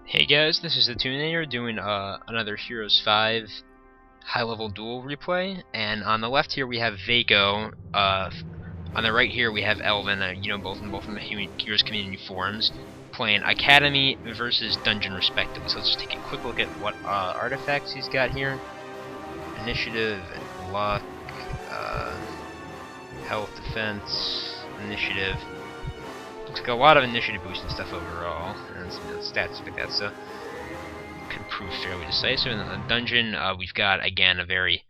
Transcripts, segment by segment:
Hey guys, this is the Tourney doing another Heroes 5 high-level duel replay, and on the left here we have Veco, on the right here we have Elvin, both from the Heroes community forums, playing Academy versus Dungeon respectively. So let's just take a quick look at what artifacts he's got here. Initiative, luck, health, defense, initiative. Looks like a lot of initiative boosting stuff overall, and some stats like that, so can prove fairly decisive. And in the dungeon, we've got again a very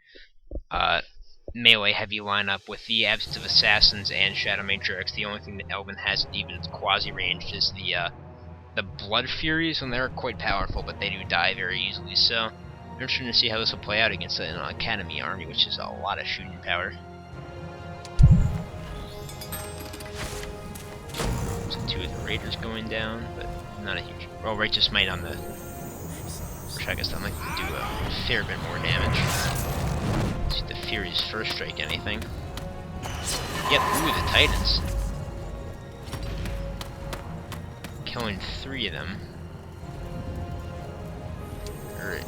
melee-heavy lineup with the absence of assassins and shadow matrix. The only thing that Elvin has, even its quasi-ranged, is the blood furies, and they're quite powerful, but they do die very easily. So I'm interested to see how this will play out against an Academy army, which is a lot of shooting power. Two of the raiders going down, but not a huge. Oh, righteous might on the. Which I guess that might do a fair bit more damage. Let's see if the Furies first strike anything. Yep, ooh, the Titans. Killing 3 of them. Or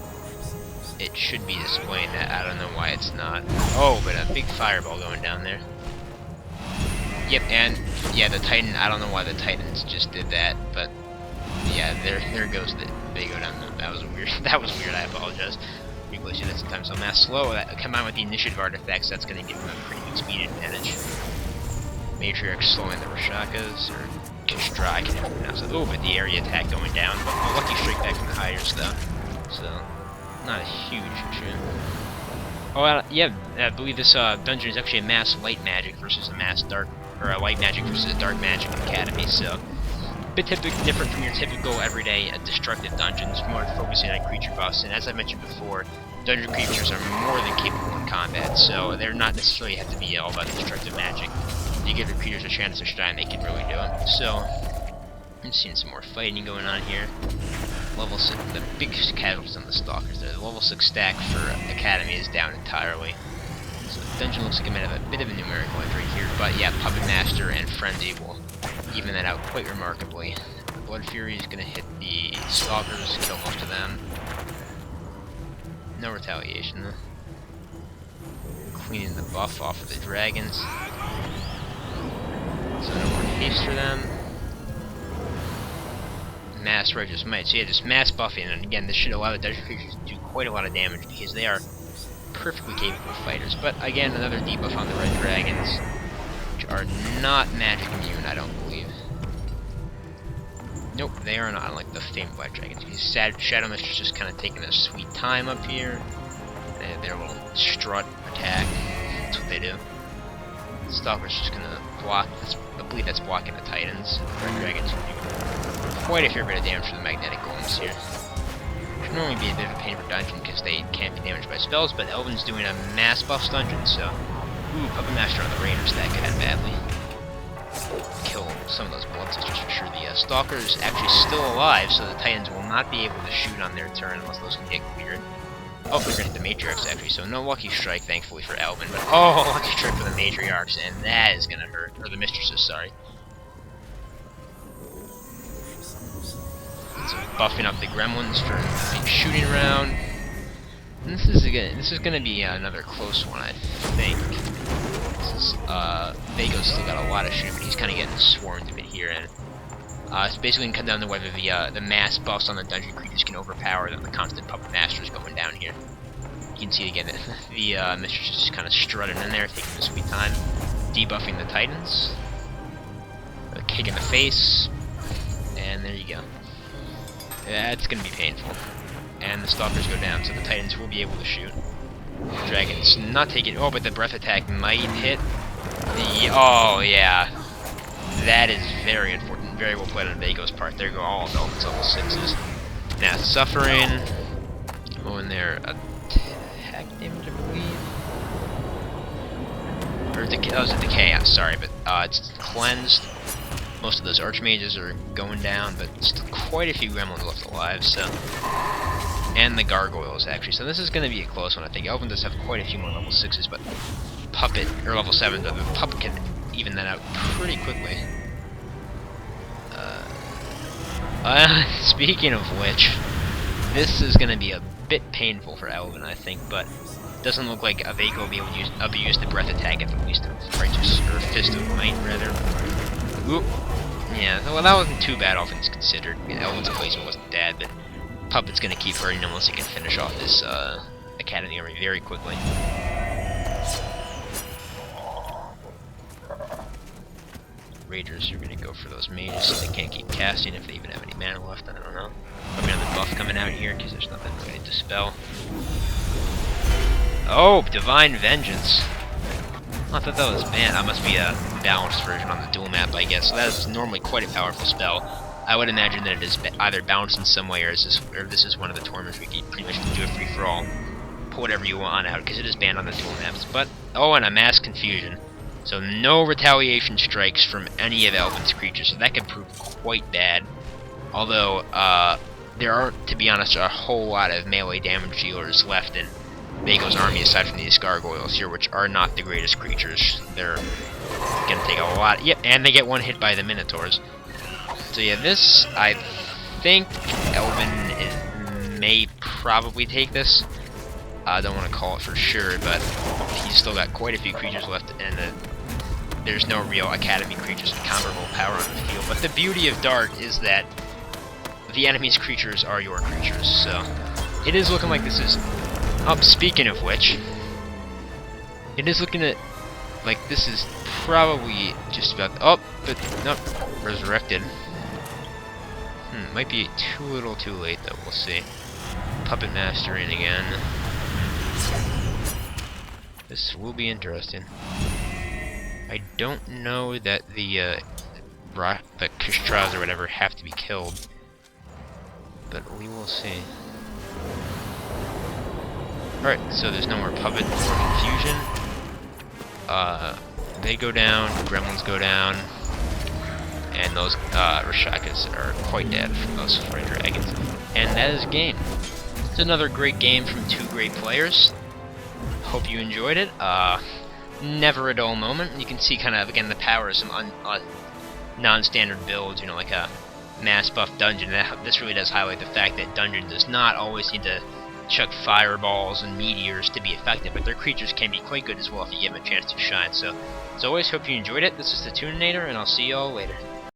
it should be displaying that. I don't know why it's not. Oh, but a big fireball going down there. Yep, and yeah, the Titan. I don't know why the Titans just did that, but yeah, there goes they go down. That was weird. That was weird. I apologize. Replace units sometimes on mass slow. That combined with the initiative artifacts, that's going to give them a pretty good speed advantage. Matrix slowing the Rashakas or Kistra. I can never pronounce it. Oh, but the area attack going down. But a lucky strike back from the hires though, so not a huge issue. Oh, yeah, I believe this dungeon is actually a mass light magic versus a mass dark. Or a light magic versus a dark magic academy, so a bit different from your typical everyday destructive dungeons, more focusing on creature buffs. And as I mentioned before, dungeon creatures are more than capable in combat, so they're not necessarily have to be all about destructive magic. If you give your creatures a chance to shine, they can really do it. So I'm seeing some more fighting going on here. Level 6, the big casualties on the stalkers there. The level 6 stack for academy is down entirely. So the dungeon looks like it might have a bit of a numerical entry here, but yeah, Puppet Master and Frenzy will even that out quite remarkably. The Blood Fury is going to hit the Stalkers, kill most of them. No retaliation though. Cleaning the buff off of the dragons. So no more haste for them. Mass Righteous Might. So yeah, just mass buffing, and again, this should allow the dungeon creatures to do quite a lot of damage because they are perfectly capable fighters. But again, another debuff on the red dragons, which are not magic immune, I don't believe. Nope, they are not, unlike the famed black dragons. Because Shadow Mistress just kind of taking a sweet time up here. Their little strut attack, that's what they do. Stalker's just gonna block. I believe that's blocking the Titans. Red dragons can do quite a fair bit of damage for the magnetic golems here. Should normally be a bit of a pain for dungeon because they can't be damaged by spells, but Elvin's doing a mass buffs dungeon, so ooh, Puppet Master on the Raiders that could end badly. Kill some of those blood sisters for sure. The Stalker's actually still alive, so the Titans will not be able to shoot on their turn unless those can get cleared. Oh, they're gonna hit the Matriarchs actually, so no lucky strike thankfully for Elvin, but oh, lucky strike for the Matriarchs, and that is gonna hurt, or the Mistresses, sorry. So buffing up the gremlins for a big shooting round. And this is gonna be another close one, I think. Vego's still got a lot of shooting, but he's kind of getting swarmed a bit here, and it's basically gonna come down to whether the mass buffs on the dungeon creatures can overpower the constant Puppet Masters going down here. You can see again that the Mistress is just kind of strutting in there, taking a sweet time, debuffing the Titans, a kick in the face, and there you go. That's going to be painful. And the Stalkers go down, so the Titans will be able to shoot. Dragons not taking. Oh, but the breath attack might hit. Oh, yeah. That is very unfortunate. Very well played on Vego's part. There go all of Elvin's level 6s. Now, Suffering. Oh, and their attack damage, I believe. Or that was a decay, I'm sorry, but it's cleansed. Most of those archmages are going down, but still quite a few gremlins left alive, so. And the gargoyles, actually. So this is going to be a close one, I think. Elvin does have quite a few more level 6s, but Puppet, or level 7s, but the Puppet can even that out pretty quickly. Speaking of which, this is going to be a bit painful for Elvin, I think, but it doesn't look like Veco will be able to abuse the breath attack at the least of Righteous, or Fist of Might, rather. Oop. Yeah, well, that wasn't too bad, all things considered. I mean, Elvin's placement wasn't bad, but Puppet's going to keep hurting him unless he can finish off this Academy Army very quickly. Ragers are going to go for those mages so they can't keep casting if they even have any mana left, I don't know. Probably another buff coming out here because there's nothing really to dispel. Oh, Divine Vengeance. I thought that was banned. That must be a balanced version on the dual map, I guess. So that is normally quite a powerful spell. I would imagine that it is either balanced in some way or this is one of the tournaments we can pretty much do a free-for-all. Put whatever you want out because it is banned on the dual maps. But, oh, and a Mass Confusion. So no retaliation strikes from any of Elvin's creatures, so that could prove quite bad. Although, there aren't, to be honest, a whole lot of melee damage dealers left in Veco's army aside from these gargoyles here, which are not the greatest creatures. They're gonna take a lot. Yep, and they get one hit by the Minotaurs. So yeah, this, I think Elvin may probably take this. I don't want to call it for sure, but he's still got quite a few creatures left, and there's no real Academy creatures with comparable power on the field. But the beauty of Dart is that the enemy's creatures are your creatures, so it is looking like this is... Oh, speaking of which, it is looking like this is probably just about... Oh, but nope, resurrected. Might be too little too late, though, we'll see. Puppet Master in again. This will be interesting. I don't know that the Kistras or whatever have to be killed, but we will see. Alright, so there's no more Puppet or Confusion. They go down, Gremlins go down, and those Rashakas are quite dead from those Fire Dragons. And that is game. It's another great game from two great players. Hope you enjoyed it. Never a dull moment. You can see kind of, again, the power of some non-standard builds, you know, like a mass buff dungeon. This really does highlight the fact that dungeon does not always need to chuck fireballs and meteors to be effective, but their creatures can be quite good as well if you give them a chance to shine. So, as always, hope you enjoyed it. This is the Tourney, and I'll see you all later.